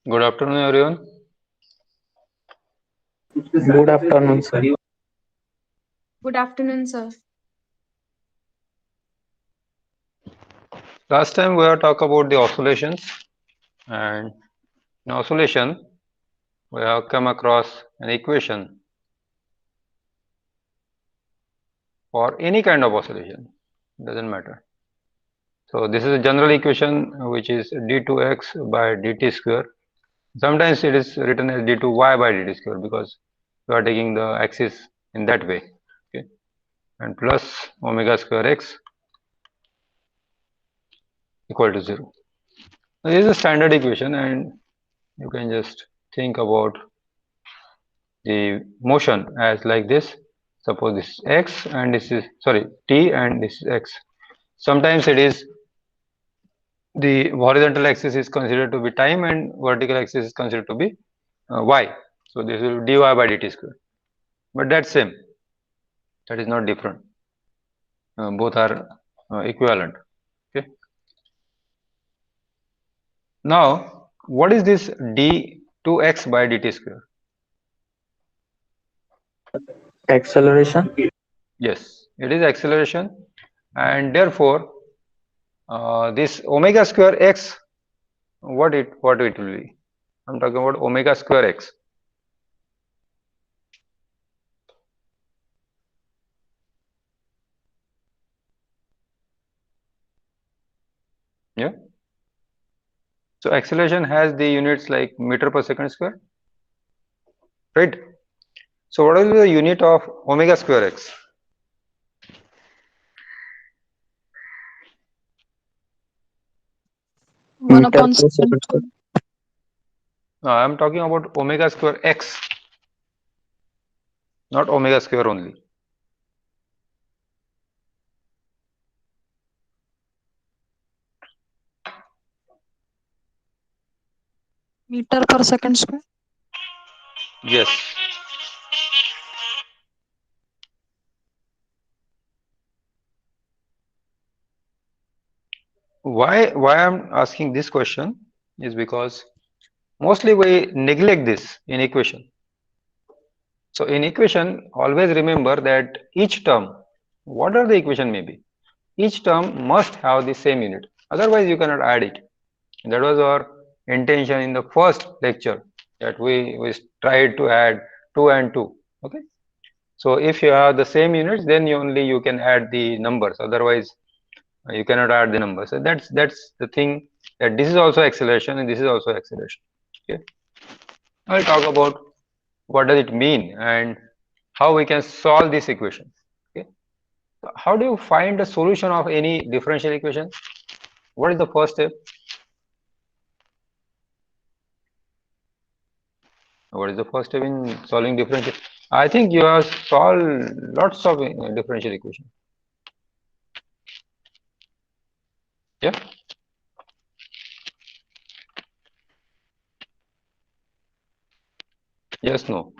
Good afternoon, everyone. Good afternoon, sir. Good afternoon, sir. Last time we have talked about the oscillations, and in oscillation we have come across an equation for any kind of oscillation. Doesn't matter. So this is a general equation which is d2x by dt square. Sometimes it is written as d2y by dt square because we are taking the axis in that way. Okay, and plus omega square x equal to 0. This is a standard equation, and you can just think about the motion as like this. Suppose this is x and this is t and this is x. Sometimes it is the horizontal axis is considered to be time and vertical axis is considered to be y. So this will be dy by dt square. But that's same. That is not different. Both are equivalent. Okay. Now, what is this d2x by dt square? Acceleration. Yes, it is acceleration, and therefore this omega square x, what it will be? I'm talking about omega square x. Yeah. So acceleration has the units like meter per second square, right? So what is the unit of omega square x? One Meter upon per second second square. square. I'm talking about omega square x, not omega square only. Meter per second square. Yes. Why I'm asking this question is because mostly we neglect this in equation. So in equation, always remember that each term, whatever the equation may be, each term must have the same unit. Otherwise, you cannot add it. That was our intention in the first lecture, that we tried to add 2 and 2. Okay. So if you have the same units, then only you can add the numbers. Otherwise, you cannot add the numbers. So that's the thing, that this is also acceleration and this is also acceleration. Okay. I'll talk about what does it mean and how we can solve this equation. Okay. So how do you find the solution of any differential equation? What is the first step? What is the first step in solving differential? I think you have solved lots of differential equations. Yeah. Yes. No.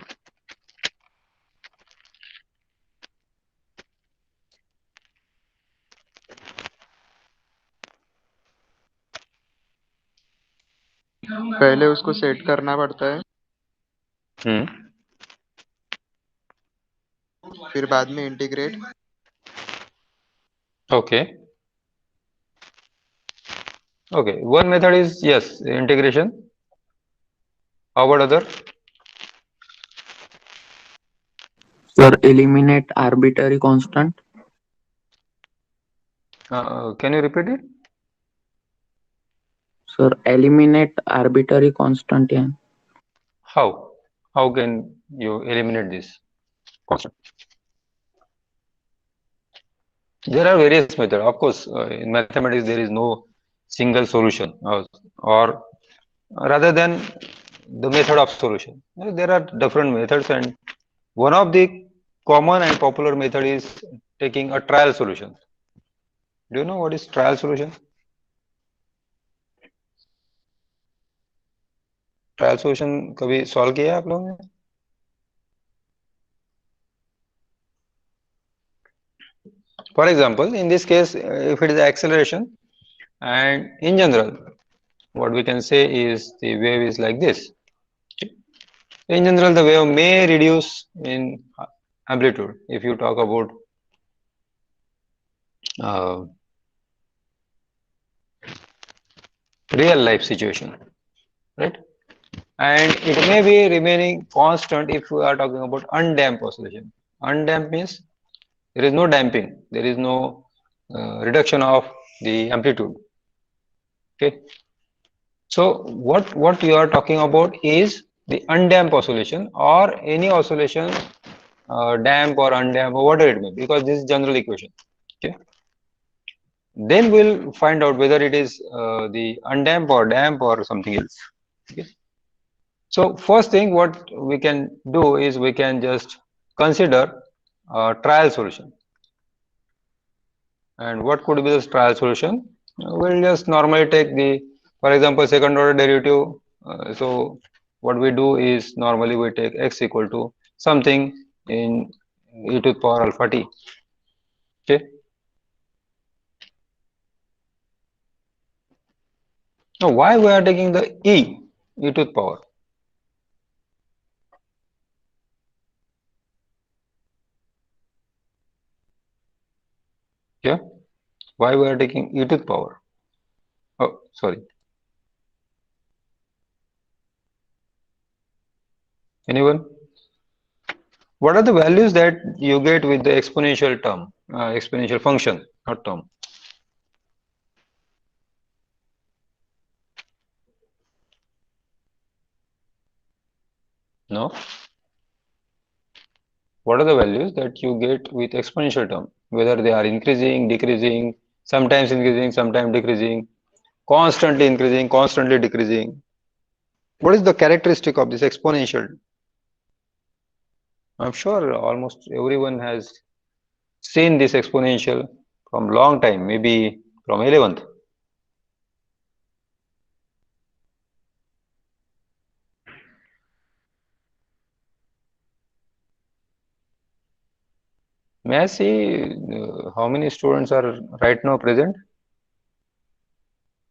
पहले उसको set करना पड़ता है Hmm. फिर बाद में integrate Okay. Okay. One method is, yes, integration. How about other? Sir, eliminate arbitrary constant. Can you repeat it? Sir, eliminate arbitrary constant. Yeah. How? How can you eliminate this constant? There are various methods. Of course, in mathematics there is no single solution, or rather than the method of solution. There are different methods, and one of the common and popular method is taking a trial solution. Do you know what is trial solution? Trial solution कभी solve किया है आप लोगों ने? For example, in this case, if it is acceleration, and in general, what we can say is the wave is like this. In general, the wave may reduce in amplitude if you talk about uh, real life situation, right? And it may be remaining constant if we are talking about undamped oscillation. Undamped means there is no damping, there is no reduction of the amplitude. Okay, so what you are talking about is the undamped oscillation or any oscillation, damp or undamped or whatever it may be, because this is general equation. Okay, then we'll find out whether it is the undamped or damp or something else. Okay. So first thing what we can do is we can just consider a trial solution. And what could be this trial solution? We'll just normally take the, for example, second order derivative. So what we do is normally we take x equal to something in e to the power alpha t. Okay. Now why we are taking the e to the power? Yeah. Why we are taking e to the power? Oh, sorry. Anyone? What are the values that you get with the exponential term, exponential function, not term? No. What are the values that you get with exponential term? Whether they are increasing, decreasing, sometimes increasing, sometimes decreasing, constantly increasing, constantly decreasing. What is the characteristic of this exponential? I'm sure almost everyone has seen this exponential from long time, maybe from 11th. May I see how many students are right now present?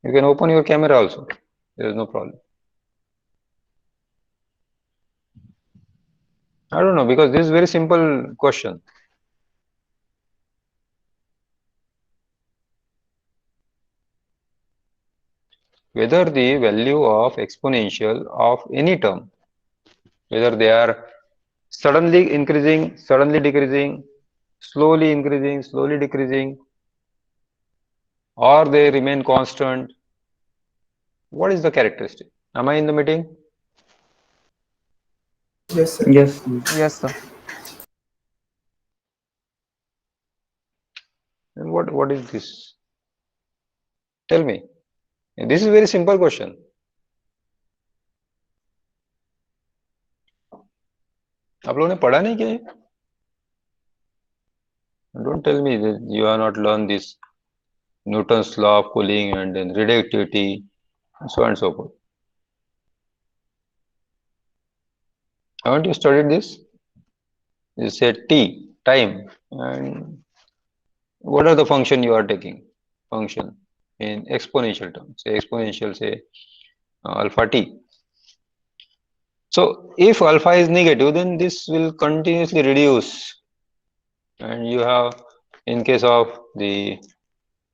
You can open your camera also. There is no problem. I don't know, because this is very simple question. Whether the value of exponential of any term, whether they are suddenly increasing, suddenly decreasing, slowly increasing, slowly decreasing, or they remain constant, what is the characteristic? Am I in the meeting? Yes, sir. Yes. Yes, sir. And what is this? Tell me. This is a very simple question. आप लोगों ने पढ़ा नहीं क्या ये? Don't tell me that you have not learned this Newton's law of cooling and then radioactivity and so on and so forth. Haven't you studied this? You said t, time, and what are the function you are taking? Function in exponential terms, say exponential, say alpha t. So if alpha is negative, then this will continuously reduce, and you have, in case of the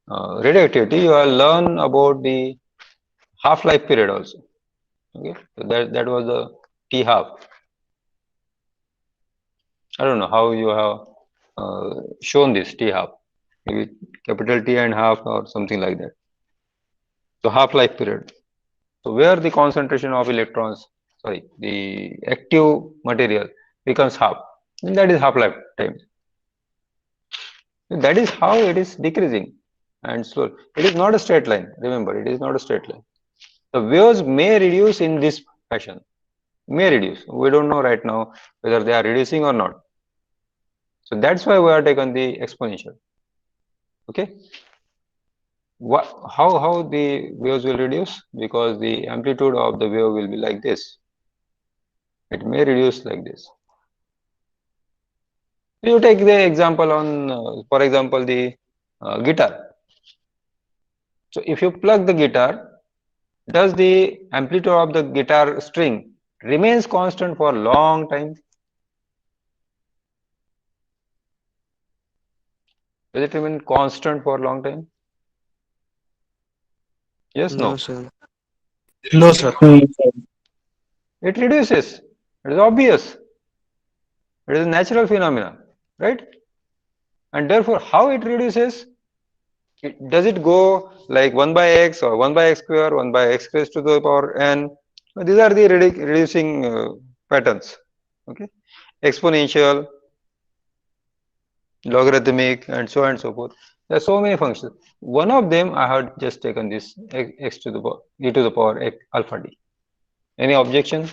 radioactivity, you have learned about the half-life period also. Okay, so that was the t half. I don't know how you have shown this t half, maybe capital T and half or something like that. So half-life period. So where the concentration of electrons, sorry, the active material becomes half, and that is half-life time. That is how it is decreasing and slow. It is not a straight line. Remember, it is not a straight line. The waves may reduce in this fashion. May reduce. We don't know right now whether they are reducing or not. So that's why we are taken the exponential. Okay. How the waves will reduce? Because the amplitude of the wave will be like this. It may reduce like this. You take the example on, for example, the guitar. So if you plug the guitar, Does the amplitude of the guitar string remains constant for a long time? Does it remain constant for a long time? Yes, No, no. sir. No, sir. It reduces. It is obvious. It is a natural phenomena, right? And therefore, how it reduces? Does it go like 1 by x or 1 by x square, 1 by x raised to the power n? These are the reducing patterns. Okay, exponential, logarithmic, and so on and so forth. There are so many functions. One of them I had just taken this x to the power e to the power x, alpha d. Any objection?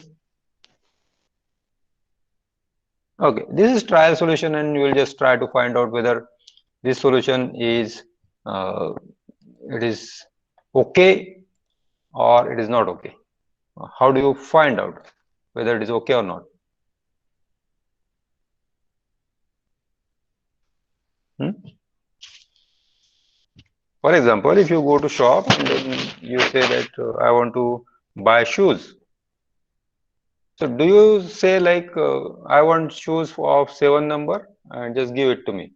Okay, this is trial solution, and we will just try to find out whether this solution is it is okay or it is not okay. How do you find out whether it is okay or not? Hmm? For example, if you go to shop and then you say that I want to buy shoes. So do you say like I want shoes of 7 number and just give it to me?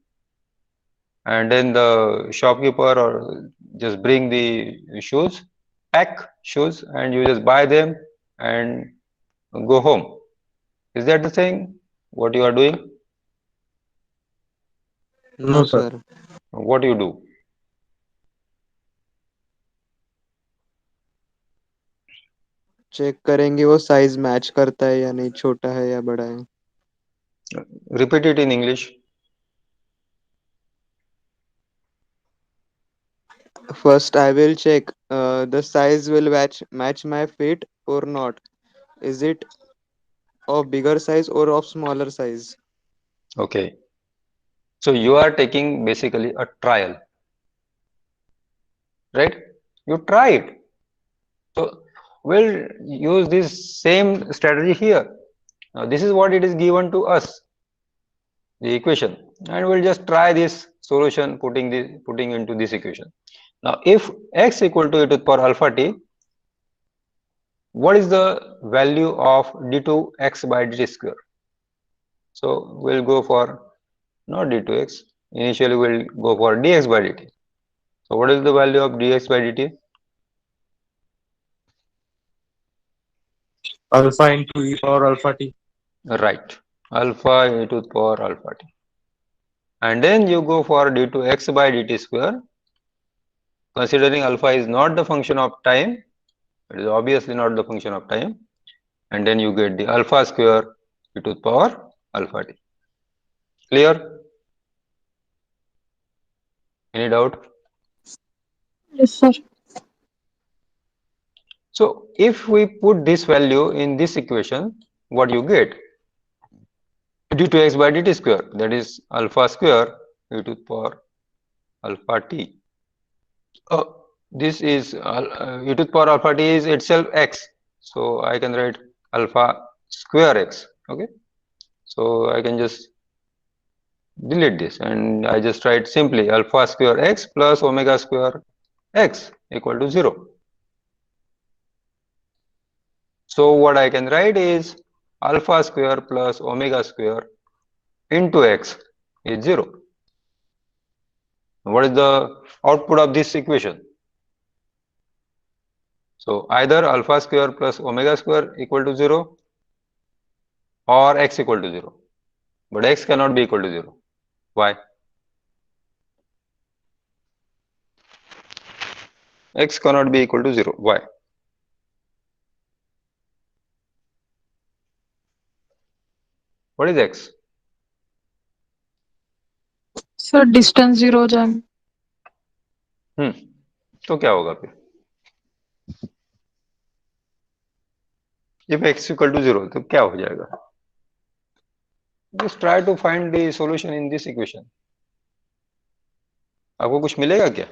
And then the shopkeeper or just bring the shoes, pack shoes, and you just buy them and go home. Is that the thing? What you are doing? No, No, sir. sir. What you do? Check करेंगे वो size match करता है या नहीं, छोटा है या बड़ा है. Repeat it in English. First, I will check the size will match my feet or not. Is it of bigger size or of smaller size? Okay. So you are taking basically a trial, right? You try it. So we'll use this same strategy here. Now this is what it is given to us, the equation, and we'll just try this solution putting into this equation. Now if x equal to e to the power alpha t, what is the value of d2x by dt square? So we'll go for not d2x. Initially we'll go for dx by dt. So what is the value of dx by dt? Alpha into e power alpha t. Right, alpha e to the power alpha t. And then you go for d2x by dt square. Considering alpha is not the function of time, it is obviously not the function of time. And then you get the alpha square e to the power alpha t. Clear? Any doubt? Yes, sir. So if we put this value in this equation, what you get? d2x by dt square, that is alpha square e to the power alpha t. This is e to the power alpha t is itself x. So I can write alpha square x. Okay. So I can just delete this and I just write simply alpha square x plus omega square x equal to 0. So what I can write is alpha square plus omega square into x is 0. What is the output of this equation? So either alpha square plus omega square equal to 0 or x equal to 0. But x cannot be equal to 0. Why? X cannot be equal to 0. Why? What is x? Sir distance 0 हो जाएगा. तो क्या होगा फिर? If x equal to 0 तो क्या हो जाएगा? Just try to find the solution in this equation. आपको कुछ मिलेगा क्या?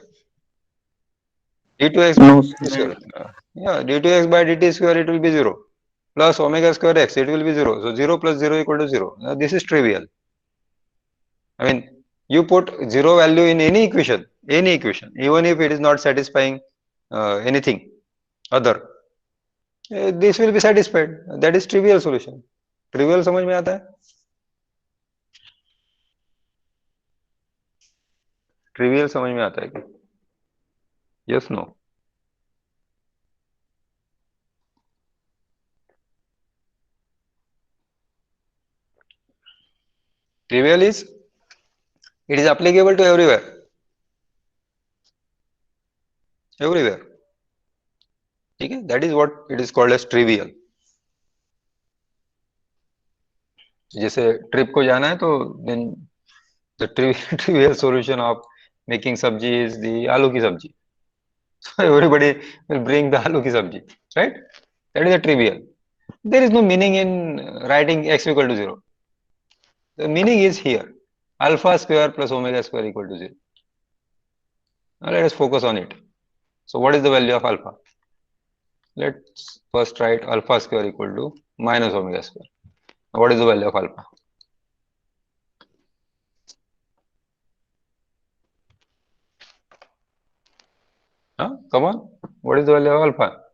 d2x No, by sir. square. Yeah, d2x by dt square it will be 0 plus omega square x it will be 0. So 0 plus 0 equal to 0. Now this is trivial. I mean, you put 0 value in any equation, even if it is not satisfying anything. other, this will be satisfied. That is trivial solution. Trivial समझ में आता है? Trivial समझ में आता है क्या? Yes, no. Trivial is, it is applicable to everywhere. Everywhere. ठीक है? That is what it is called as trivial. जैसे ट्रिप को जाना है तो then the trivial solution of making sabji is the आलू की सब्जी. So everybody will bring the aloo ki sabji, right? That is a trivial. There is no meaning in writing x equal to 0. The meaning is here. Alpha square plus omega square equal to 0. Now let us focus on it. So what is the value of alpha? Let's first write alpha square equal to minus omega square. Now what is the value of alpha? Huh? Come on. What is the value of alpha?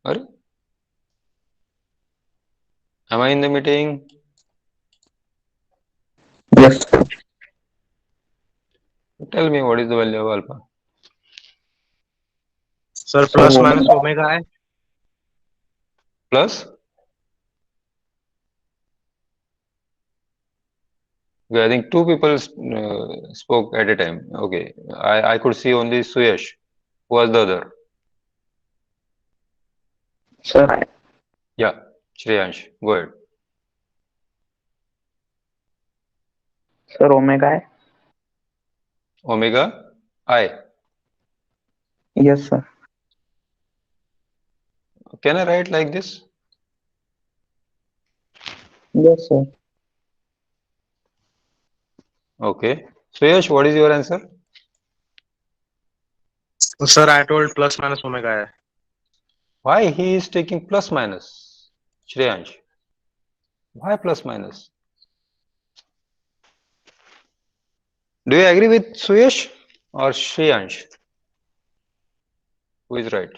Sorry? Am I in the meeting? Yes, sir. Tell me what is the value of alpha? Sir, So plus minus omega I. Plus? Okay, I think two people spoke at a time. Okay, I could see only Suyash. Who was the other? sir, Yeah, Shreyansh. Go ahead. sir, omega I. Omega I. Yes, sir. Can I write like this? Yes, sir. Okay. Suyash, what is your answer? Sir, I told plus minus omega I. Why he is taking plus minus? Shreyansh. Why plus minus? Do you agree with Suyash or Shreyansh? Who is right?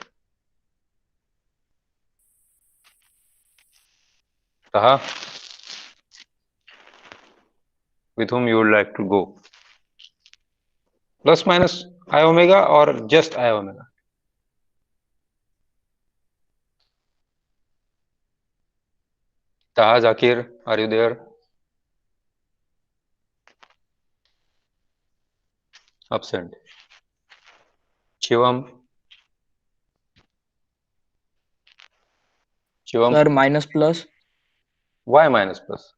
Taha, with whom you would like to go? Plus minus I omega or just I omega? Taha, Zakir, are you there? Absent. Shivam. Shivam. Sir, minus plus. Why minus plus?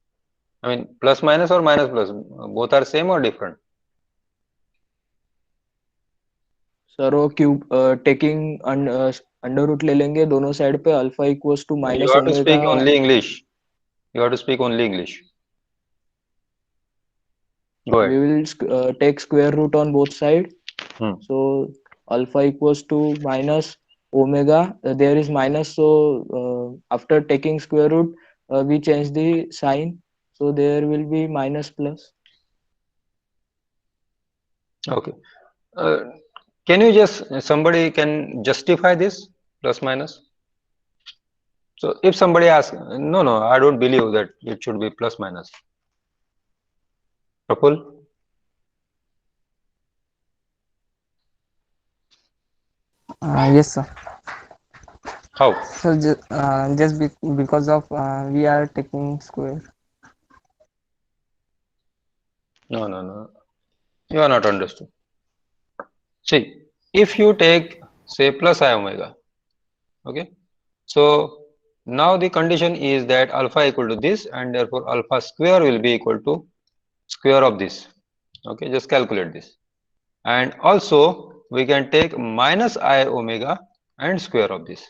I mean, plus minus or minus plus? Both are same or different? Sir वो cube taking under root ले लेंगे दोनों side पे alpha equals to You minus have to omega speak only English. You have to speak only English. Go we ahead. will take square root on both side. Hmm. So alpha equals to minus omega. There is minus, so after taking square root we change the sign, so there will be minus plus. Okay. Can you just, somebody can justify this plus minus? So if somebody asks, no, I don't believe that it should be plus minus. Praful? Yes, sir. How? So just because of we are taking square. No. You are not understood. See, if you take, say, plus I omega, okay? So now the condition is that alpha equal to this, and therefore alpha square will be equal to square of this. Okay, just calculate this. And also we can take minus I omega and square of this.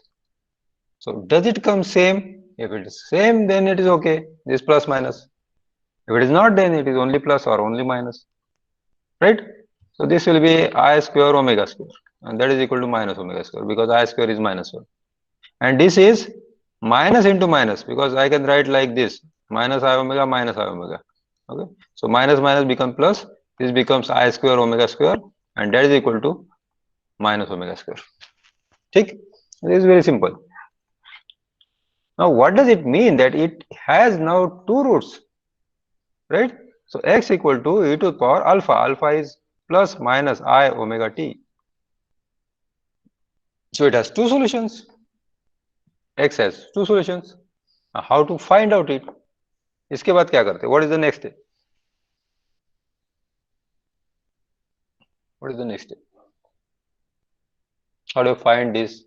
So does it come same? If it is same, then it is okay, this plus minus. If it is not, then it is only plus or only minus, right? So this will be I square omega square, and that is equal to minus omega square, because I square is minus 1. And this is minus into minus, because I can write like this, minus I omega minus I omega. Okay, so minus minus become plus, this becomes I square omega square, and that is equal to minus omega square. This is very simple. Now what does it mean that it has now two roots, right? So x equal to e to the power alpha. Alpha is plus minus I omega t. So it has two solutions. X has two solutions. Now how to find out it? इसके बाद क्या करते? What is the next step? What is the next step? How do you find this?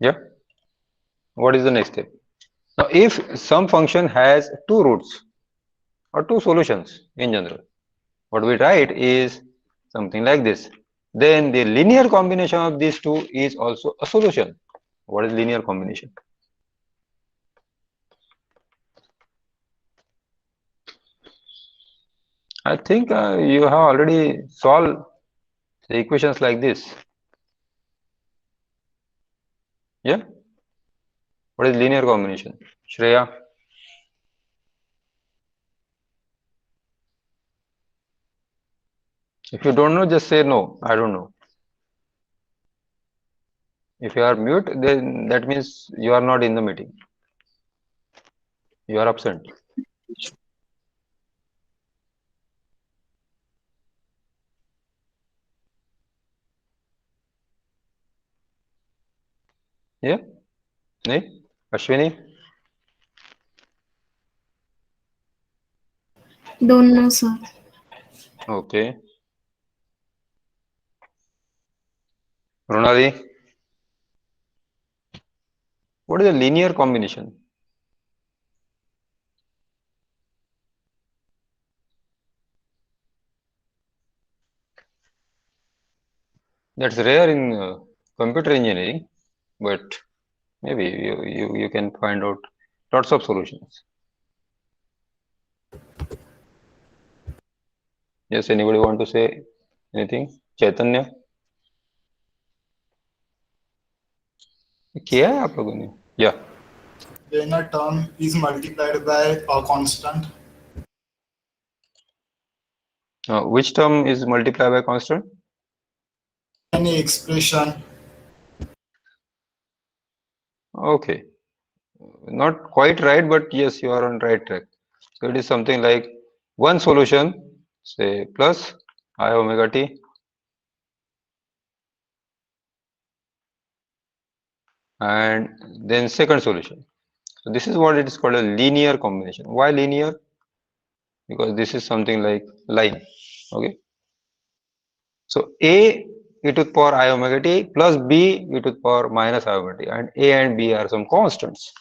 Yeah. What is the next step? Now, if some function has two roots or two solutions in general, what we write is something like this. Then the linear combination of these two is also a solution. What is linear combination? I think you have already solved the equations like this. Yeah. What is linear combination? Shreya? If you don't know, just say no, I don't know. If you are mute, then that means you are not in the meeting. You are absent. Yeah? No? Ashwini? Don't know, sir. Okay. Runali? What is a linear combination? That's rare in computer engineering, but maybe you can find out lots of solutions. Yes, anybody want to say anything? Chaitanya? किया है आप लोगों ने? Yeah. When a term is multiplied by a constant, Which term is multiplied by constant? any expression, Okay. Not quite right, but yes, you are on right track. So it is something like one solution, say plus I omega t, and then second solution. So this is what it is called a linear combination. Why linear? Because this is something like line. Okay. So A e to the power I omega t plus B e to the power minus I omega t, and A and B are some constants.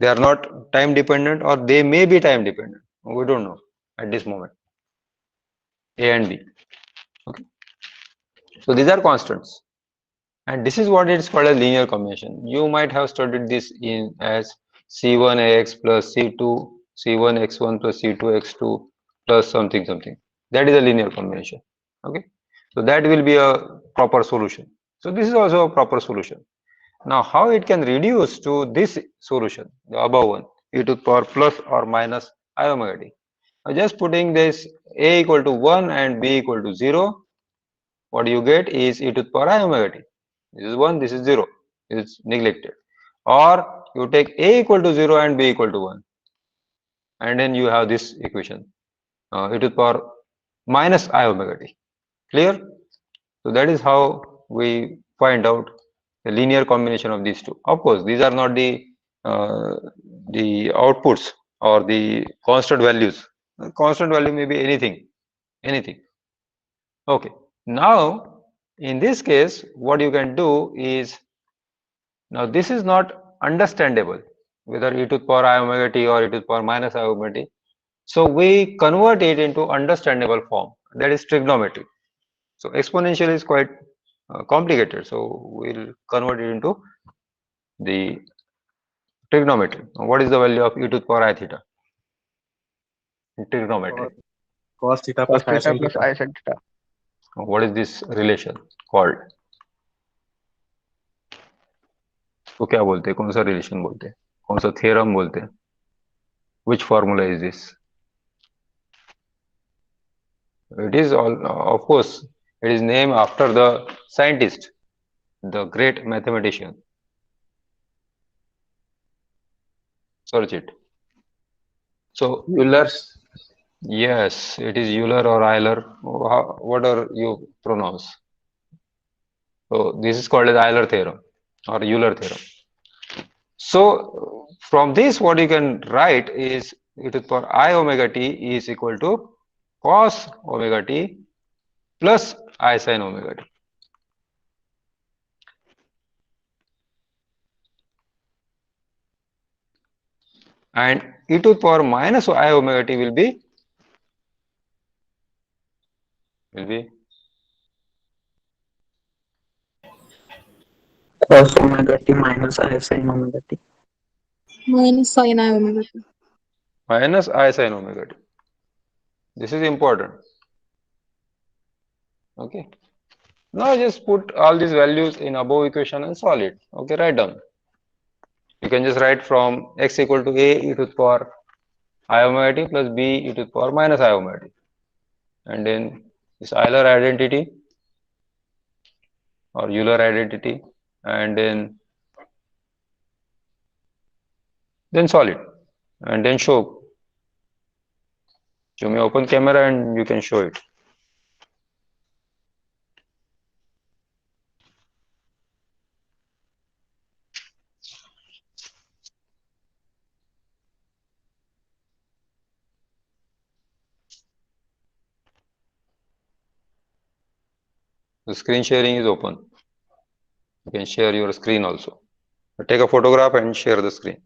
They are not time dependent, or they may be time dependent. We don't know at this moment. A and B. Okay. So these are constants. And this is what it is called a linear combination. You might have studied this in as C1x plus C2, C1x1 plus C2x2 plus something something. That is a linear combination. Okay. So that will be a proper solution. So this is also a proper solution. Now how it can reduce to this solution, the above one, e to the power plus or minus I omega t. Now just putting this a equal to 1 and b equal to 0, what you get is e to the power I omega t. This is 1, this is 0, this is neglected. Or you take a equal to 0 and b equal to 1, and then you have this equation, e to the power minus I omega t. Clear? So that is how we find out the linear combination of these two. Of course, these are not uh, the outputs or the constant values. Constant value may be anything, anything. Okay. Now, in this case, what you can do is, now this is not understandable, whether e to the power I omega t or e to the power minus I omega t. So we convert it into understandable form, that is trigonometry. So exponential is quite complicated, so we'll convert it into the trigonometry. What is the value of e to the power I theta in trigonometry? Cos theta Cos plus I theta sin plus theta. I sin theta. What is this relation called? उसको क्या बोलते हैं, कौन सा relation बोलते हैं, कौन सा थ्योरम बोलते हैं? Which formula is this? It is all, of course, it is named after the scientist, the great mathematician. Search it. So Euler's, yes, it is Euler or Euler. What are you pronounce? So this is called as Euler theorem or Euler theorem. So from this, what you can write is e to the power I omega t is equal to cos omega t plus I sin omega t. And e to the power minus I omega t will be Cos omega t minus I sin omega t. Minus sin I omega t. minus I sin omega t. This is important. Okay. Now just put all these values in above equation and solve it. Okay, write down. You can just write from x equal to a e to the power I omega t plus b e to the power minus I omega t. And then this Euler identity or Euler identity, and then solve it and then show. You may open camera and you can show it. The screen sharing is open. You can share your screen also. Take a photograph and share the screen.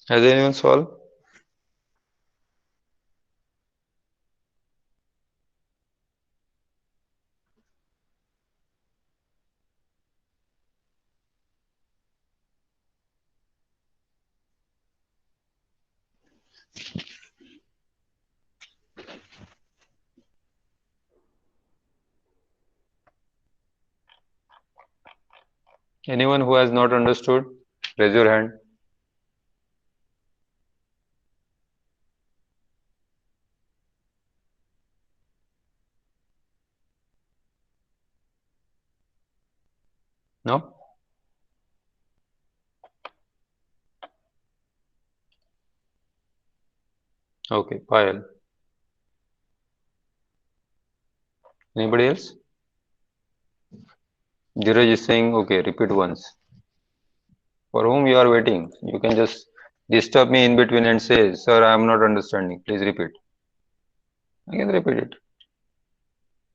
Has anyone solved? Anyone who has not understood, raise your hand. No? Okay, Payal. Anybody else? Dheeraj is saying, okay, repeat once. For whom you are waiting, you can just disturb me in between and say, sir, I am not understanding. Please repeat. I can repeat it.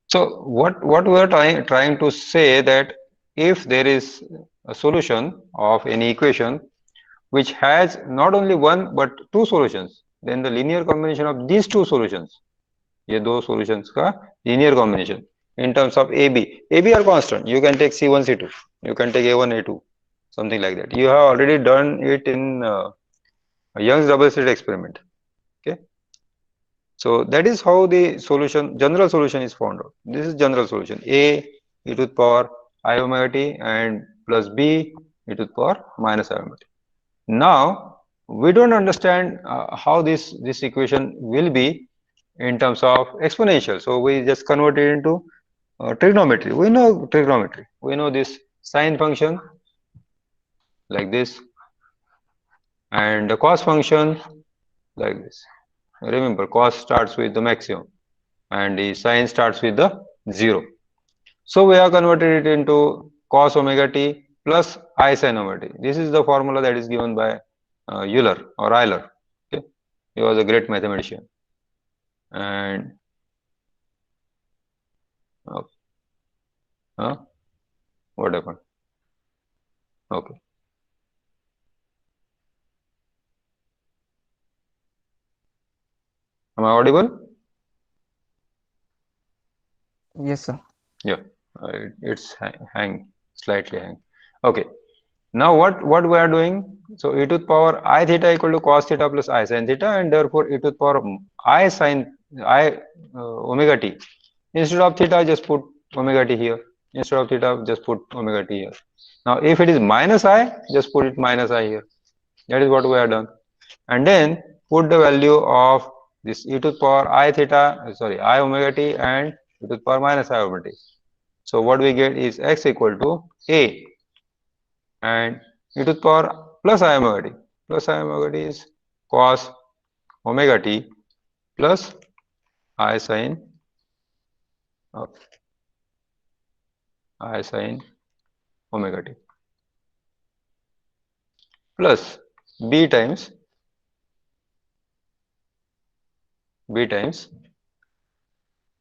So what we are trying to say that if there is a solution of any equation which has not only one but two solutions, then the linear combination of these two solutions, ये दो solutions का linear combination in terms of AB are constant. You can take C1, C2, you can take A1, A2, something like that. You have already done it in Young's double slit experiment. Okay, so that is how the solution, general solution is found out. This is general solution: A e to the power I omega t and plus B e to the power minus I omega t. Now we don't understand how this equation will be in terms of exponential. So we just convert it into trigonometry. We know trigonometry. We know this sine function like this and the cos function like this. Remember, cos starts with the maximum and the sine starts with the 0. So we have converted it into cos omega t plus I sin omega t. This is the formula that is given by Euler or Euler. Okay, he was a great mathematician. And what happened? Okay. Am I audible? Yes, sir. Yeah, it's slightly hang. Okay. Now what we are doing? So e to the power I theta equal to cos theta plus I sin theta, and therefore e to the power I sin I omega t. Instead of theta, just put omega t here. Instead of theta, just put omega t here. Now if it is minus I, just put it minus I here. That is what we have done. And then put the value of this e to the power I theta, sorry, I omega t and e to the power minus I omega t. So what we get is x equal to a, and e to the power plus I omega t. Plus I omega t is cos omega t plus I sin omega t plus b times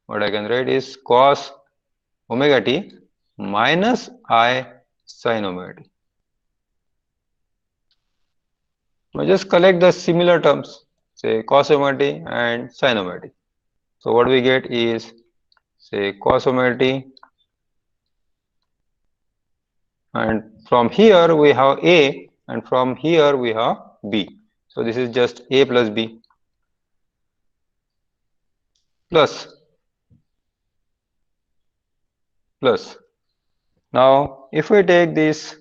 what I can write is cos omega t minus I sin omega t. Now just collect the similar terms, say cos omega t and sin omega t. So what we get is, say, cos omega t, and from here we have a, and from here we have b. So this is just a plus b plus. Now if we take this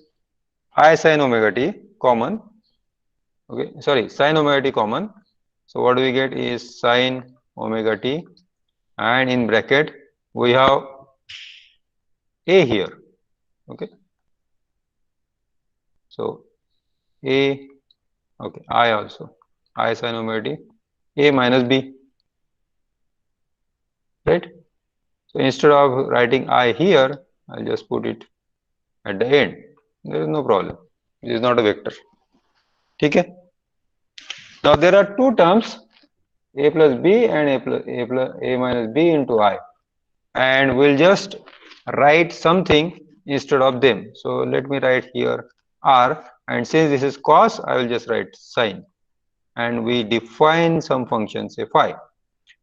I sin omega t common, okay, sorry, sin omega t common, so what we get is sin omega t, and in bracket we have a here, okay. So a, okay, I also, I sin omega t, a minus b, right? So instead of writing I here, I'll just put it at the end. There is no problem. It is not a vector. Okay. Now there are two terms, a plus b and a minus b into I, and we'll just write something instead of them. So let me write here r, and since this is cos, I will just write sin, and we define some function, say phi,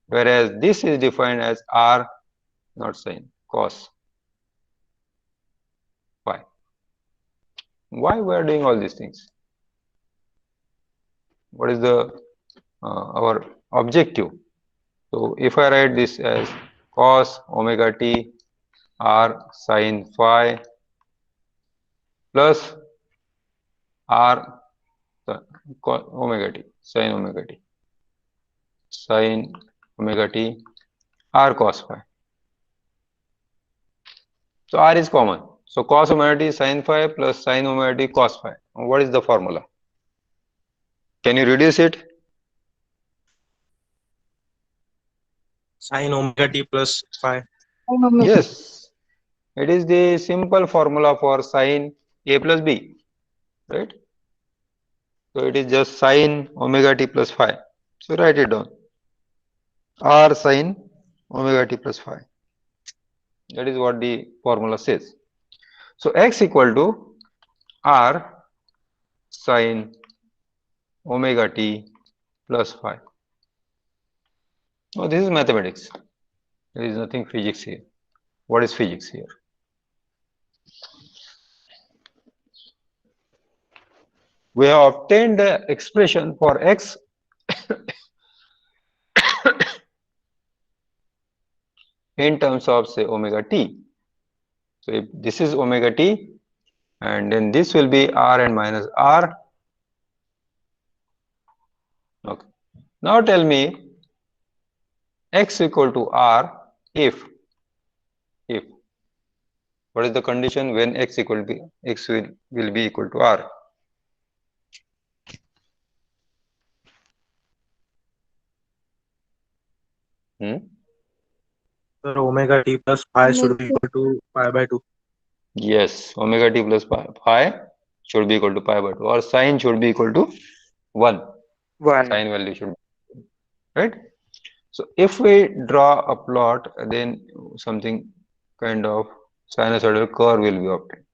whereas this is defined as r, not sin, cos phi. Why we are doing all these things? What is the our objective? So if I write this as cos omega t r sin phi plus r omega t sin omega t r cos phi. So r is common. So cos omega t sin phi plus sin omega t cos phi. What is the formula? Can you reduce it? Sin omega t plus phi. Yes, it is the simple formula for sin a plus b, right? So it is just sin omega t plus phi. So write it down. R sin omega t plus phi. That is what the formula says. So x equal to r sin omega t plus phi. Now this is mathematics. There is nothing physics here. What is physics here? We have obtained the expression for x in terms of, say, omega t. So if this is omega t, and then this will be r and minus r. Okay. Now tell me x equal to r if what is the condition when x equal to x will be equal to r? Hmm? Sir, omega t plus phi should be equal to pi by 2. Yes, omega t plus pi should be equal to pi by 2, or sine should be equal to 1. 1. Sine value should be, right? So if we draw a plot, then something kind of sinusoidal curve will be obtained.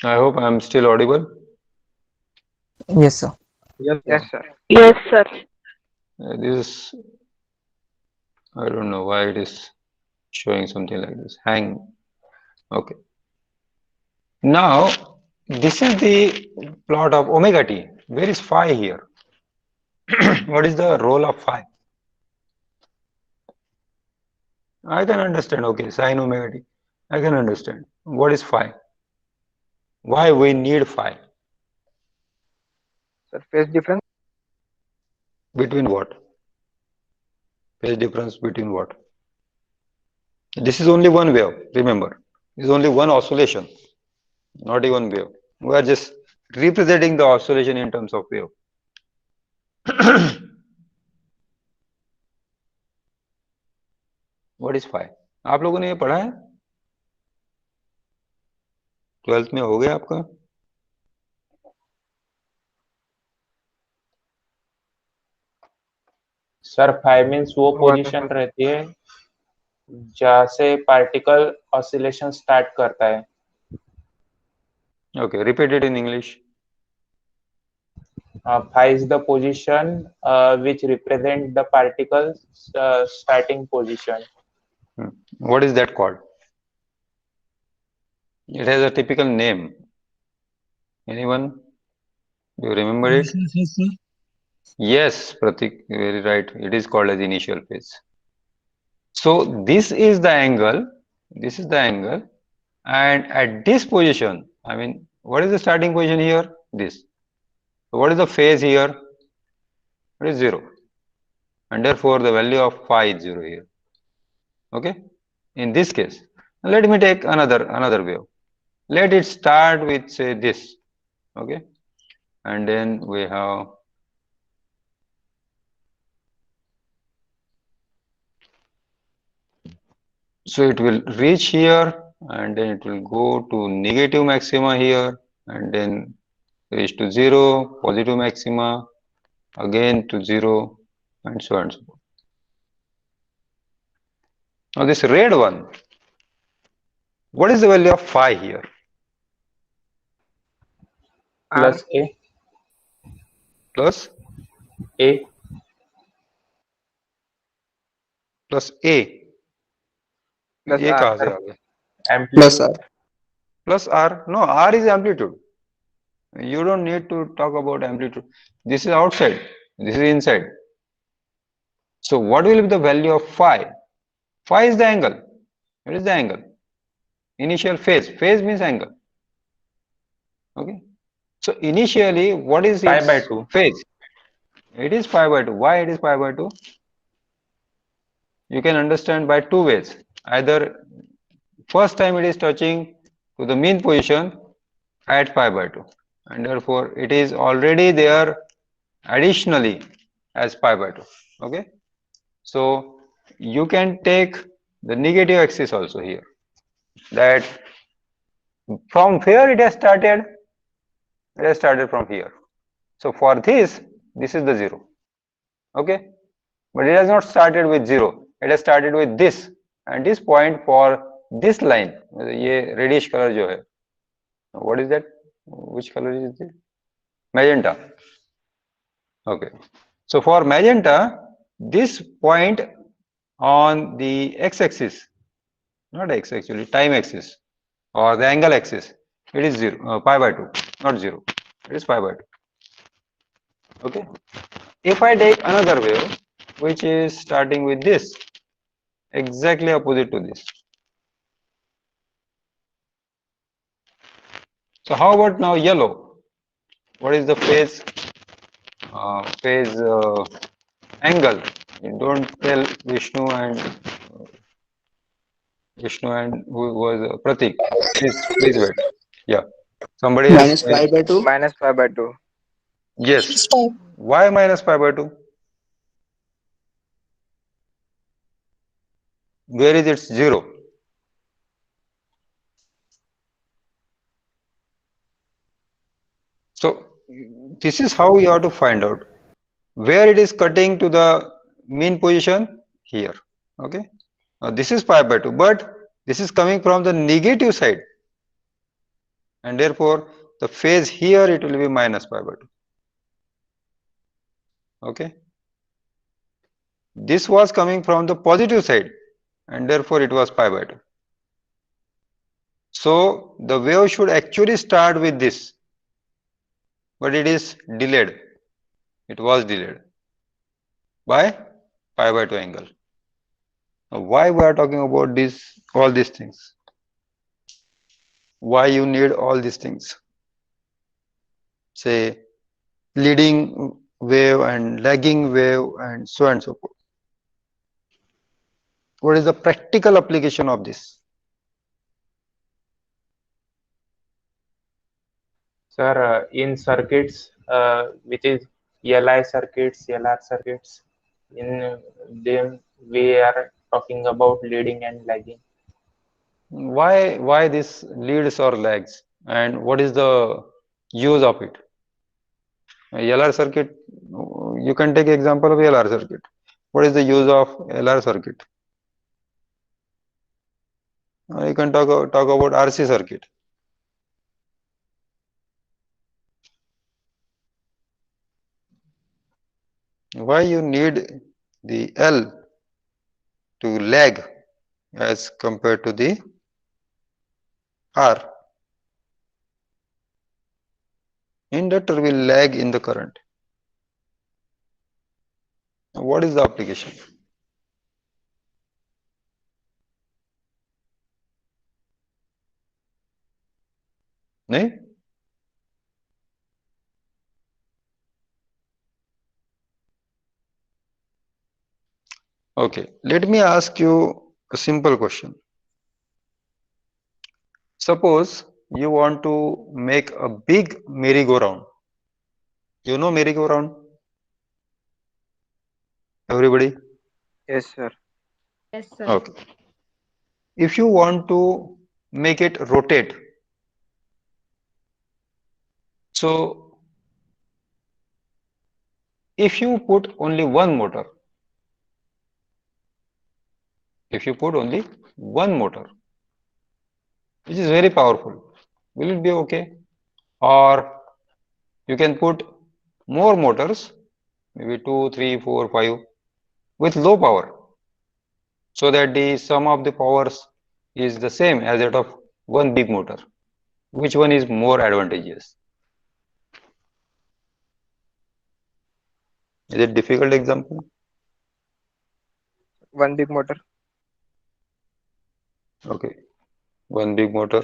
I hope I am still audible. Yes, sir. Yes, Yes, sir. sir. Yes, sir. This, I don't know why it is showing something like this. Hang. Okay. Now, this is the plot of omega t. Where is phi here? What is the role of phi? I can understand. Okay, sine omega t. I can understand. What is phi? Why we need phi? Surface difference. Between what? Phase difference between what? This is only one wave. Remember, this is only one oscillation, not even wave. We are just representing the oscillation in terms of wave. What is phi? आप लोगों ने ये पढ़ा है? 12th में हो गया आपका? सर फाइव मीन्स वो पोजीशन रहती है जहाँ से पार्टिकल ऑसिलेशन स्टार्ट करता है. Okay, repeat it in English. Phi is the position which represent the particle's starting position. What is that called? It has a typical name. Anyone? Do you remember it? Yes, Pratik, very right. It is called as initial phase. So this is the angle. This is the angle. And at this position, I mean, what is the starting position here? This. So what is the phase here? It is 0. And therefore, the value of phi is 0 here. Okay. In this case, let me take another wave. Let it start with say this. Okay. And then we have so it will reach here and then it will go to negative maxima here and then reach to 0, positive maxima, again to 0 and so on and so forth. Now this red one, what is the value of phi here? Plus A. Plus A. plus A. Plus ये R. कहाँ से आ गया? Plus Amplitude. R. Plus R. No, R is amplitude. You don't need to talk about amplitude. This is outside. This is inside. So what will be the value of phi? Phi is the angle. What is the angle? Initial phase. Phase means angle. Okay. So initially, what is Pi its by 2. phase? It is pi by 2. Why it is pi by 2? You can understand by two ways. Either first time it is touching to the mean position at pi by 2 and therefore it is already there additionally as pi by 2. Okay. So you can take the negative axis also here, that from where it has started. It has started from here. So for this is the 0. Okay. But it has not started with 0. It has started with this, and this point for this line, ये reddish color जो है, what is that? Which color is it? Magenta. Okay. So for magenta, this point on the x-axis, not x actually, time axis or the angle axis, it is 0, pi by 2, not 0. It is pi by 2. Okay. If I take another wave, which is starting with this, exactly opposite to this. So how about now yellow? What is the phase angle Don't tell Vishnu and who was Pratik. Please wait. Yeah. Somebody else. Minus pi by 2. Minus pi by 2. Yes. Stop. Why minus pi by 2? Where is its 0? So this is how you have to find out where it is cutting to the mean position here. Okay. Now this is pi by 2, but this is coming from the negative side, and therefore the phase here it will be minus pi by 2. Okay. This was coming from the positive side, and therefore it was pi by 2. So the wave should actually start with this, but it is delayed. It was delayed by pi by 2 angle. Now, why we are talking about this, all these things? Why you need all these things? Say leading wave and lagging wave and so on and so forth. What is the practical application of this? Sir, in circuits, which is LI circuits, LR circuits, in them we are talking about leading and lagging. Why this leads or lags, and what is the use of it? LR circuit, you can take example of LR circuit. What is the use of LR circuit? You can talk about RC circuit. Why you need the L to lag as compared to the R? Inductor will lag in the current. What is the application? No? Okay, let me ask you a simple question. Suppose you want to make a big merry-go-round. You know merry-go-round? Everybody? Yes, sir. Yes, sir. Okay. If you want to make it rotate, so if you put only one motor, which is very powerful, will it be okay? Or you can put more motors, maybe 2, 3, 4, 5, with low power, so that the sum of the powers is the same as that of one big motor. Which one is more advantageous? Is it difficult example? One big motor. Okay, one big motor.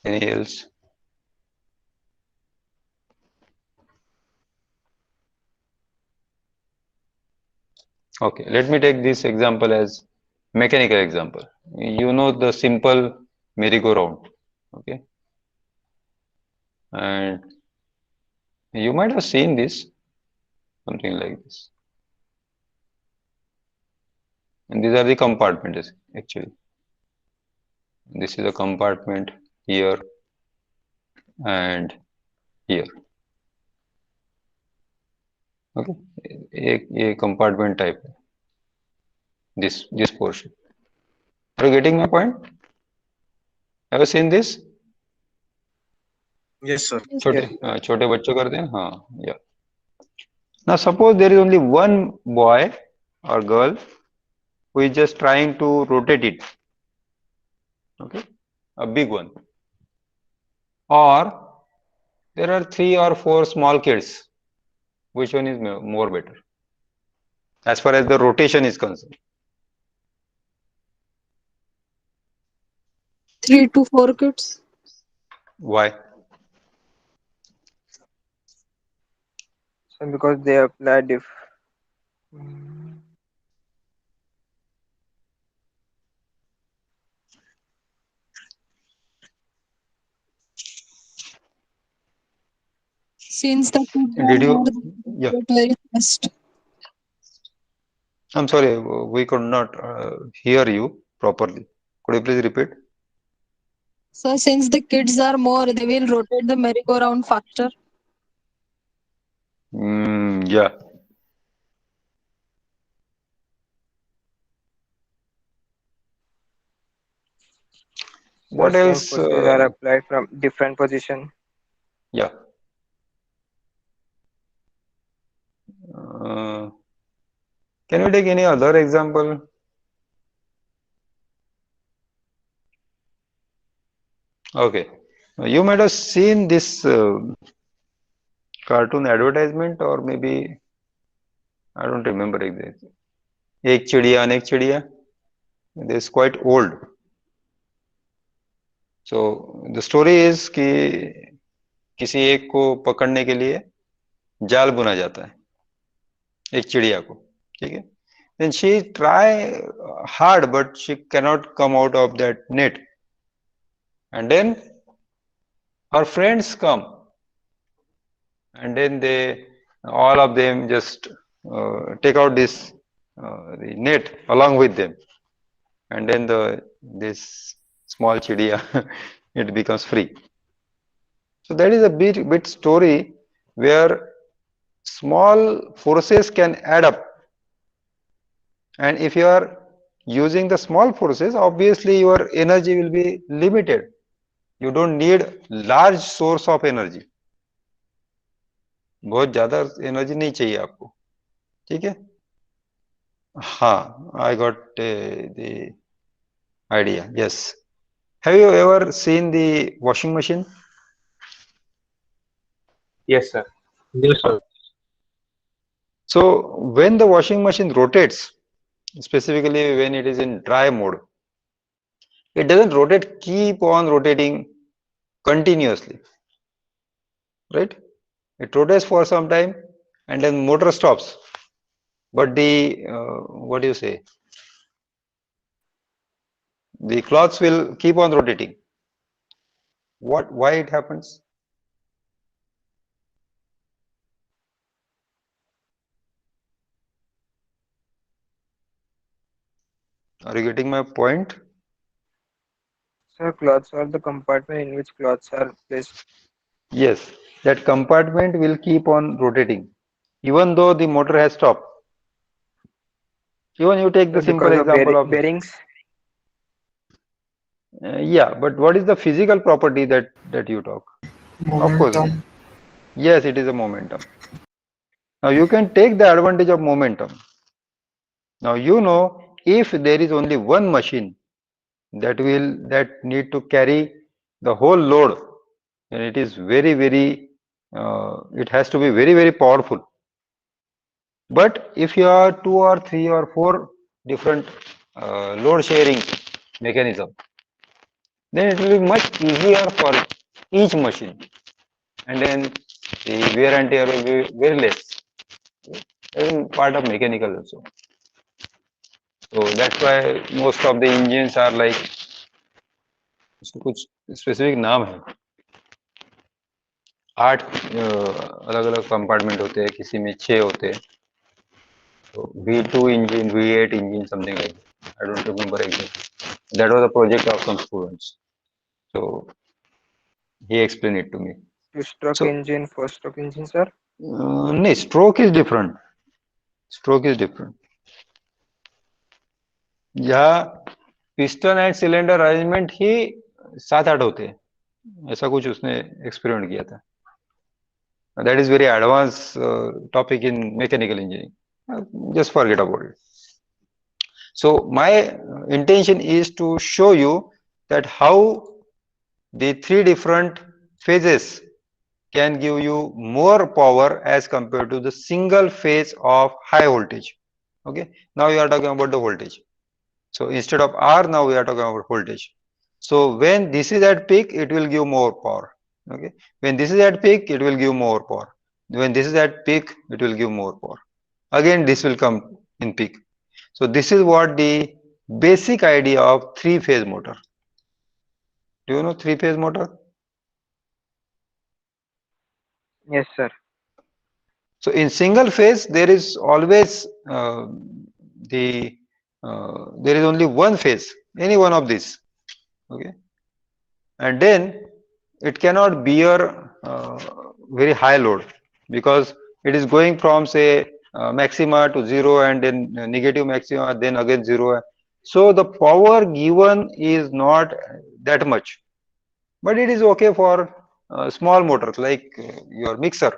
Any else? Okay, let me take this example as mechanical example. You know the simple merry-go-round. Okay, and you might have seen this, something like this. And these are the compartments actually. This is a compartment here and here. Okay, a compartment type. This portion. Are you getting my point? Have you seen this? Yes, sir. Yes, छोटे Yes, sir. छोटे बच्चों करते हैं हाँ yeah. Now suppose there is only one boy or girl who is just trying to rotate it. Okay, a big one. Or there are 3 or 4 small kids. Which one is more better as far as the rotation is concerned? 3 to 4 kids. Why? So because they apply Since the kids Did are more, you? they Yeah. do it very fast. I'm sorry, we could not hear you properly. Could you please repeat? So since the kids are more, they will rotate the merry-go-round faster. Yeah. So What same else? forces are applied from different position. Yeah. Uh, can we take any other example? Okay. You might have seen this cartoon advertisement, or maybe I don't remember exactly. एक चिड़िया अनेक चिड़िया. This is quite old. So the story is कि किसी एक को पकड़ने के लिए जाल बुना जाता है एक चिड़िया को, ठीक है. Then she try hard, but she cannot come out of that net. And then her friends come, and then they all of them just take out this the net along with them, and then this small chidiya it becomes free. So that is a bit story where small forces can add up, and if you are using the small forces, obviously your energy will be limited. You don't need large source of energy. बहुत ज्यादा energy नहीं चाहिए आपको, ठीक है. हाँ, I got the idea. Yes. Have you ever seen the washing machine? Yes, sir. Yes, sir. So when the washing machine rotates, specifically when it is in dry mode, it doesn't rotate, keep on rotating continuously, right? It rotates for some time and then motor stops. But the, what do you say? The cloths will keep on rotating. Why it happens? Are you getting my point? So clothes are the compartment in which clothes are placed. Yes, that compartment will keep on rotating, even though the motor has stopped. Even you take the simple Because of example of, bearings. yeah, but what is the physical property that you talk? Of course, Momentum. yes, it is a momentum. Now you can take the advantage of momentum. Now you know if there is only one machine that need to carry the whole load, and it is very it has to be very powerful. But if you are 2 or 3 or 4 different load sharing mechanism, then it will be much easier for each machine, and then the wear and tear will be very less. That is part of mechanical also. So that's why most of the engines are like, उसको कुछ specific नाम है. 8 अलग अलग compartment होते हैं, किसी में 6 होते हैं. So V2 engine, V8 engine, something like that. I don't remember exactly. That was a project of some students. So he explained it to me. Two-stroke So engine, four-stroke engine, sir. no, stroke is different. Stroke is different. यहाँ piston and cylinder arrangement ही 7-8 होते हैं, ऐसा कुछ उसने experiment किया था. That is very advanced topic in mechanical engineering. Just forget about it. So my intention is to show you that how the 3 different phases can give you more power as compared to the single phase of high voltage. Okay, now we are talking about the voltage. So instead of R, now we are talking about voltage. So when this is at peak, it will give more power. Okay, when this is at peak, it will give more power. When this is at peak, it will give more power. Again, this will come in peak. So this is what the basic idea of 3-phase motor. Do you know 3-phase motor? Yes, sir. So in single phase, there is always there is only one phase, any one of these. Okay, and then it cannot bear very high load because it is going from say maxima to zero and then negative maxima, then again zero. So the power given is not that much, but it is okay for small motors like your mixer.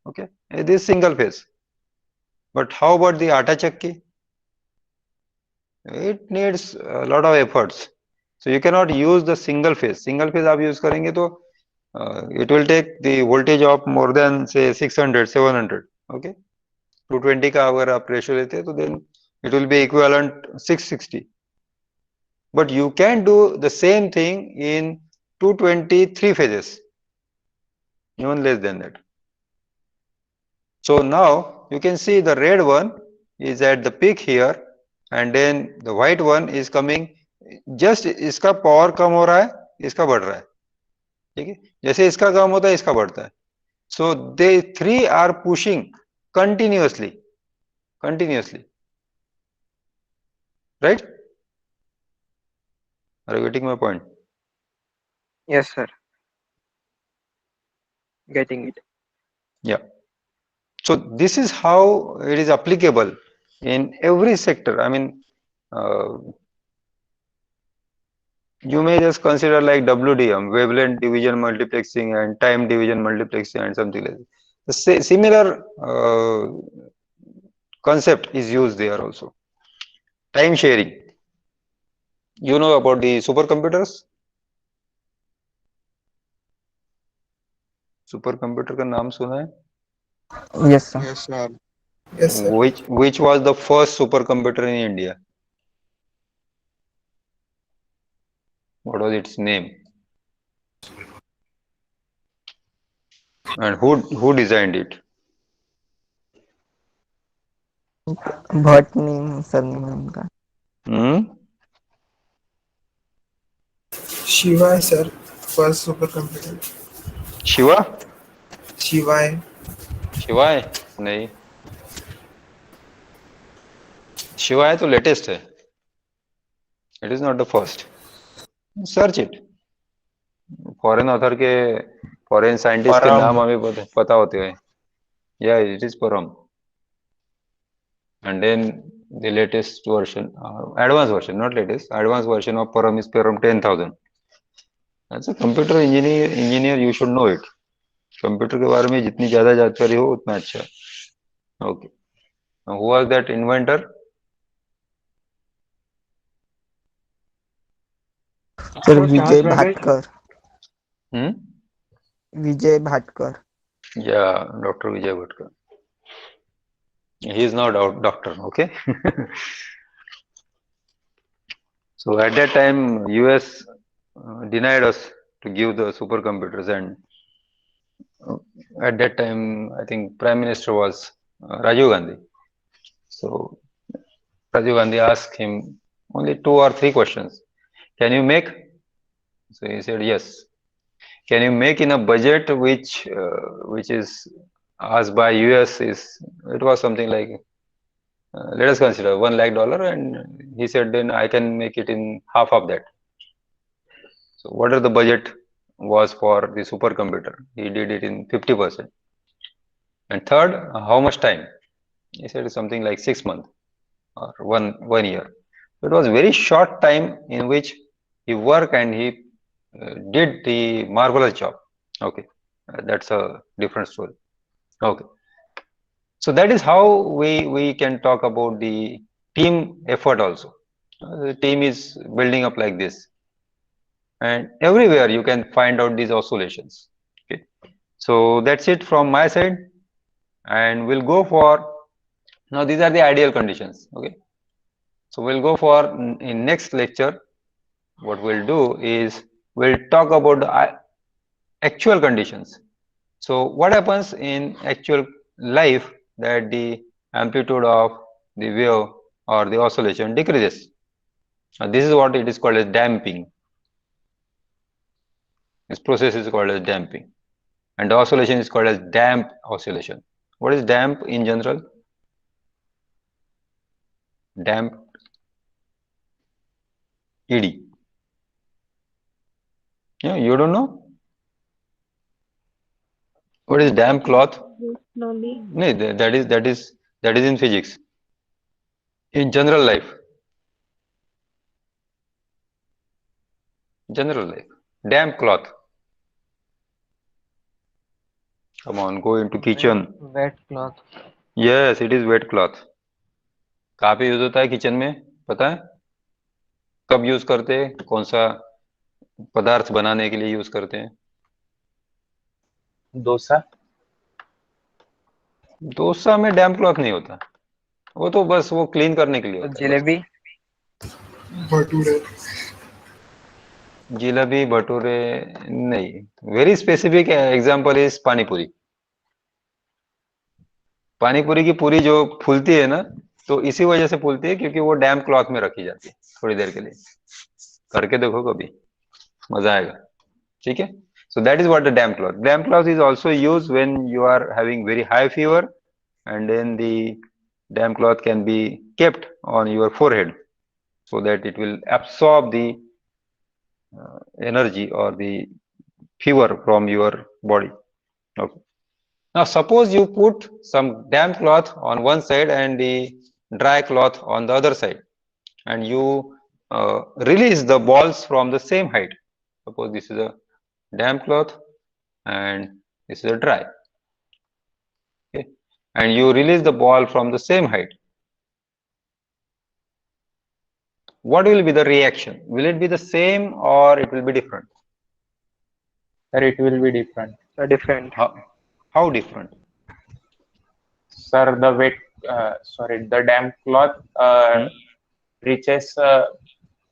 Okay, it is single phase. But how about the atta chakki? It needs a lot of efforts. So you cannot use the single phase. Single phase आप use करेंगे तो it will take the voltage of more than say 600, 700. Okay, 220 का अगर आप ratio लेते हैं तो then it will be equivalent 660. But you can do the same thing in 223 phases, even less than that. So now you can see the red one is at the peak here and then the white one is coming, just इसका power कम हो रहा है, इसका बढ़ रहा है, ठीक है, जैसे इसका कम होता है इसका बढ़ता है. So they three are pushing continuously, right? Are you getting my point? Yes, sir. Getting it. Yeah. So this is how it is applicable in every sector. I mean, you may just consider like WDM, wavelength division multiplexing and time division multiplexing and something like that. The similar concept is used there also. Time sharing. You know about the supercomputers? Supercomputer का नाम सुना है? Yes, sir. Yes, sir. Yes, sir. Which was the first supercomputer in India? What was its name? And who designed it? Bhatt name surname है उनका. Shiva, sir. First supercomputer. Shiva? Shiva. शिवाय? नहीं. शिवाय तो लेटेस्ट है. It is not the first. Search it. Foreign author के foreign scientist के नाम हमें पता होते हैं. Yeah, it is Param. And then the latest version, advanced version, not latest, advanced version of Param is Param 10,000. As a computer engineer, you should know it. Computer के बारे में जितनी ज्यादा जानकारी हो उतना अच्छा. Okay. Now, who was that inventor? Sir Vijay Bhatkar. Vijay Bhatkar. Yeah, Dr. Vijay Bhatkar. He is now doctor. Okay. So at that time, US denied us to give the supercomputers, and at that time, I think Prime Minister was Rajiv Gandhi. So Rajiv Gandhi asked him only 2 or 3 questions. Can you make? So he said yes. Can you make in a budget which is asked by US it was something like let us consider $1 lakh, and he said then I can make it in half of that. So whatever the budget was for the supercomputer, he did it in 50%. And third, how much time? He said something like 6 months or one year. So it was very short time in which he worked and he did the marvelous job. Okay, that's a different story. Okay, so that is how we can talk about the team effort also. The team is building up like this, and everywhere you can find out these oscillations. Okay, so that's it from my side, and we'll go for now. These are the ideal conditions. Okay, so we'll go for in next lecture. What we'll do is we'll talk about the actual conditions. So what happens in actual life that the amplitude of the wave or the oscillation decreases. This is what it is called as damping. This process is called as damping. and the oscillation is called as damp oscillation. What is damp in general? Damp ED. Yeah, you don't know? What is damp cloth? Slowly. No, that is in physics. In general life. General life. Damp cloth. Come on, go into kitchen. Wet cloth. Yes, it is wet cloth. कहाँ पे use होता है kitchen में? पता है? कब use करते हैं? कौन सा पदार्थ बनाने के लिए यूज करते हैं? डोसा। डोसा में डैम्प क्लॉथ नहीं होता, वो तो बस वो क्लीन करने के लिए होता है बस। जलेबी। भटूरे। जिलेबी भटूरे नहीं। Very specific example is panipuri. Panipuri की पूरी जो फूलती है ना, तो इसी वजह से फूलती है क्योंकि वो डैम्प क्लॉथ में रखी जाती है थोड़ी देर के लिए। करके देखो कभी, मजा आएगा। ठीक है, so that is what the damp cloth. Damp cloth is also used when you are having very high fever, and then the damp cloth can be kept on your forehead so that it will absorb the energy or the fever from your body. Okay. Now suppose you put some damp cloth on one side and the dry cloth on the other side, and you release the balls from the same height. Suppose this is a damp cloth and this is a dry. Okay. And you release the ball from the same height. What will be the reaction? Will it be the same or it will be different? Sir, it will be different. Different. How different? Sir, the damp cloth reaches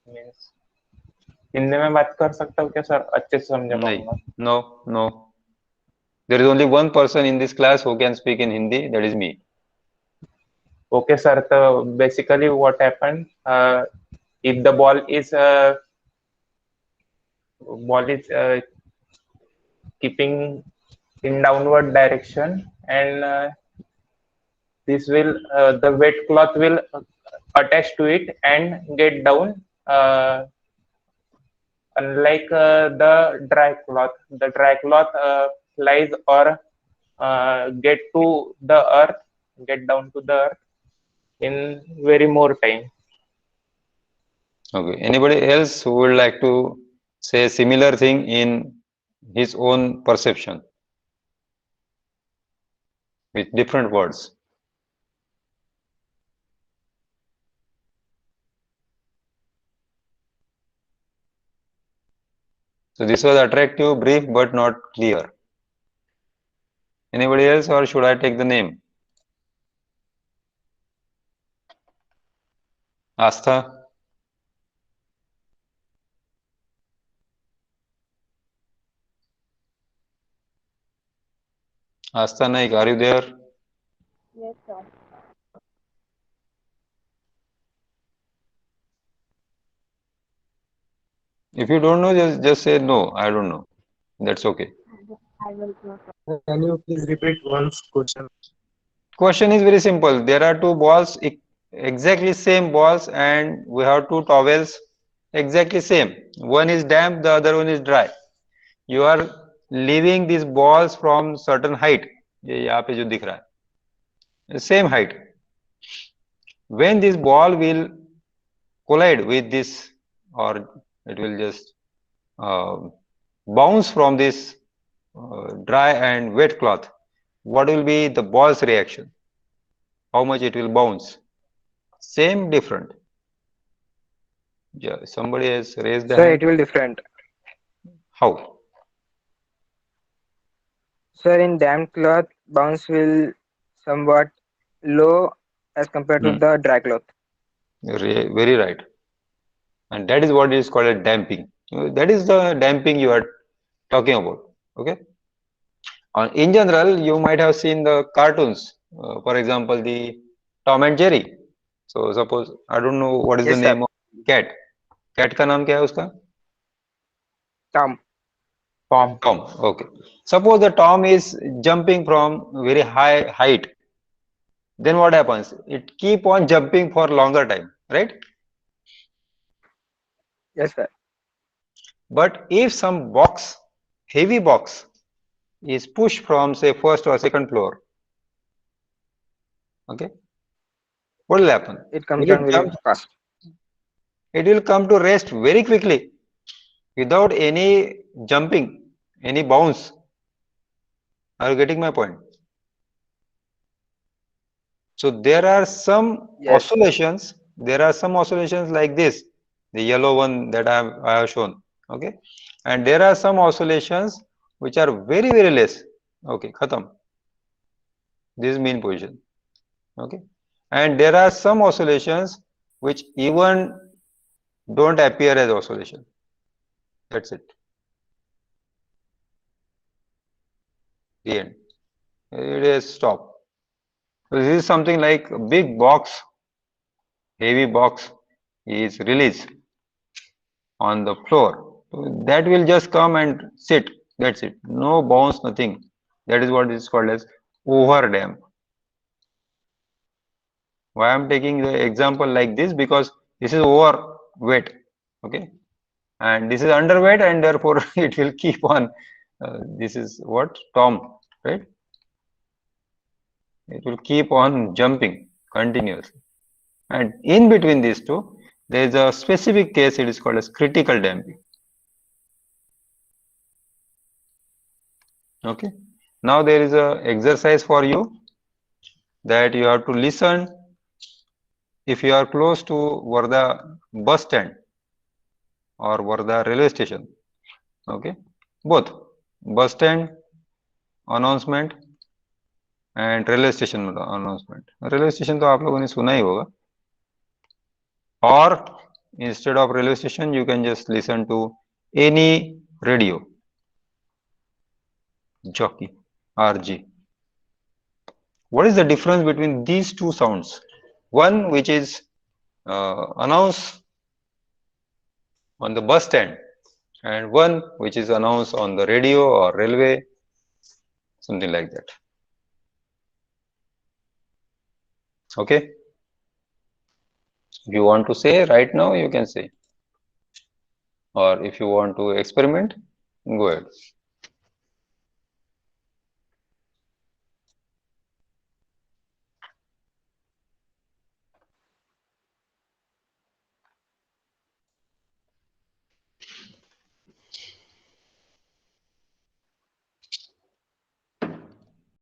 means Hindi में बात कर सकता हूँ क्या sir? अच्छे से समझा पाऊंगा? No. There is only one person in this class who can speak in Hindi, that is me. Okay, sir. So basically, what happened? If the ball is keeping in downward direction, and this will the wet cloth will attach to it and get down. Unlike the dry cloth flies or get down to the earth in very more time. Okay. Anybody else who would like to say similar thing in his own perception with different words? So this was attractive, brief, but not clear. Anybody else, or should I take the name? Astha? Astha Naik, are you there? Yes, sir. If you don't know, just say no, I don't know. That's okay. I will not. Can you please repeat once question? Question is very simple. There are two balls, exactly same balls, and we have two towels, exactly same. One is damp, the other one is dry. You are leaving these balls from certain height. ये यहाँ पे जो दिख रहा है, same height. When this ball will collide with this, or it will just bounce from this dry and wet cloth, what will be the ball's reaction? How much it will bounce? Same, different? Yeah, somebody has raised the Sir, hand. it will different. How? Sir, in damp cloth, bounce will somewhat low as compared to the dry cloth. Very right. And that is what is called a damping. That is the damping you are talking about. Okay. In general, you might have seen the cartoons. For example, the Tom and Jerry. So suppose, I don't know what is the Yes, sir. name of cat. Cat का नाम क्या है उसका? Tom. Tom. Tom. Okay. Suppose the Tom is jumping from very high height. Then what happens? It keep on jumping for longer time, right? Yes, sir. But if some box, heavy box, is pushed from say first or second floor, okay, what will happen? It comes Will it down very jump? fast. It will come to rest very quickly without any jumping, any bounce. Are you getting my point? So there are some Yes. oscillations. There are some oscillations like this, the yellow one that I have shown. Okay, and there are some oscillations which are very very less. Okay, khatam. This is mean position. Okay, and there are some oscillations which even don't appear as oscillation. That's it. The end. It is stop. So this is something like a big box, heavy box is released on the floor. So that will just come and sit. That's it. No bounce, nothing. That is what is called as over damp. Why I'm taking the example like this? Because this is overweight. Okay. And this is underweight, and therefore it will keep on. This is what? Tom, right? It will keep on jumping continuously. And in between these two, there is a specific case, it is called as critical damping. Okay. Now there is a exercise for you that you have to listen. If you are close to Varda bus stand or Varda railway station, okay, both bus stand announcement and railway station announcement. Railway station तो आप लोगों ने सुना ही होगा. Or instead of railway station, you can just listen to any radio, jockey, RG. What is the difference between these two sounds? One which is announced on the bus stand, and one which is announced on the radio or railway, something like that. Okay. If you want to say right now, you can say. Or if you want to experiment, go ahead.